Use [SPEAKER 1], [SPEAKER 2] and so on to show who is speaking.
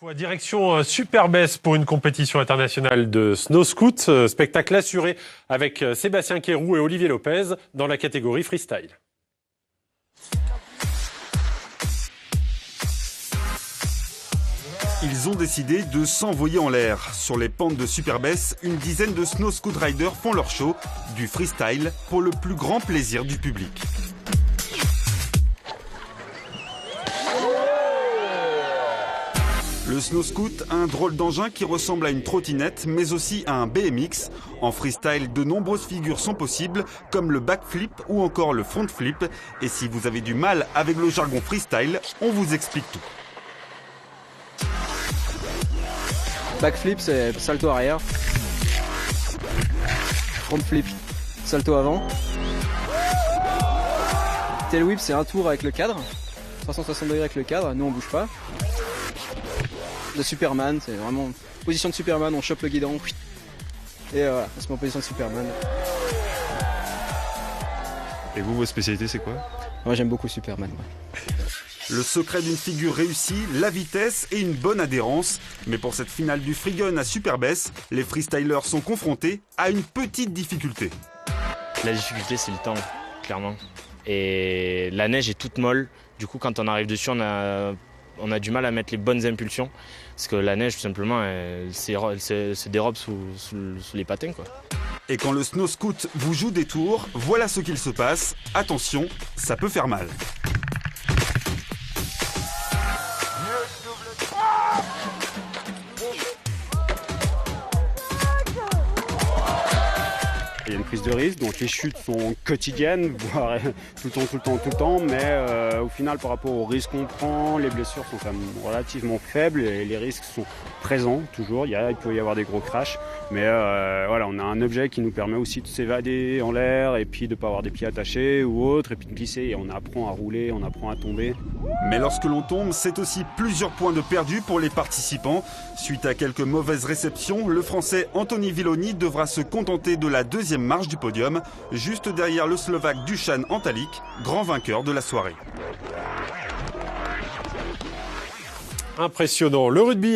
[SPEAKER 1] Direction Superbès pour une compétition internationale de snow scoot. Spectacle assuré avec Sébastien Quérou et Olivier Lopez dans la catégorie freestyle.
[SPEAKER 2] Ils ont décidé de s'envoyer en l'air. Sur les pentes de Superbès, une dizaine de snow scoot riders font leur show, du freestyle pour le plus grand plaisir du public. Le snow scoot, un drôle d'engin qui ressemble à une trottinette, mais aussi à un BMX. En freestyle, de nombreuses figures sont possibles, comme le backflip ou encore le front flip. Et si vous avez du mal avec le jargon freestyle, on vous explique tout.
[SPEAKER 3] Backflip, c'est salto arrière. Front flip, salto avant. Tail whip, c'est un tour avec le cadre. 360 degrés avec le cadre, nous on bouge pas. De Superman, c'est vraiment position de Superman, on chope le guidon et voilà, on se met en position de Superman.
[SPEAKER 4] Et vous, votre spécialité c'est quoi?
[SPEAKER 3] Moi j'aime beaucoup Superman.
[SPEAKER 2] Le secret d'une figure réussie, la vitesse et une bonne adhérence. Mais pour cette finale du Free Gun à Superbès, les freestylers sont confrontés à une petite difficulté.
[SPEAKER 5] La difficulté c'est le temps, clairement. Et la neige est toute molle, du coup quand on arrive dessus on a du mal à mettre les bonnes impulsions parce que la neige tout simplement elle se dérobe sous les patins quoi.
[SPEAKER 2] Et quand le snow scoot vous joue des tours, voilà ce qu'il se passe. Attention, ça peut faire mal.
[SPEAKER 4] Il y a une prise de risque, donc les chutes sont quotidiennes, voire tout le temps, mais au final par rapport au risque qu'on prend, les blessures sont quand même relativement faibles et les risques sont présents toujours, il peut y avoir des gros crashs, mais voilà, on a un objet qui nous permet aussi de s'évader en l'air et puis de ne pas avoir des pieds attachés ou autre, et puis de glisser et on apprend à rouler, on apprend à tomber.
[SPEAKER 2] Mais lorsque l'on tombe, c'est aussi plusieurs points de perdu pour les participants. Suite à quelques mauvaises réceptions, le Français Anthony Villoni devra se contenter de la deuxième marche du podium, juste derrière le Slovaque Dusan Antalik, grand vainqueur de la soirée.
[SPEAKER 1] Impressionnant. Le rugby.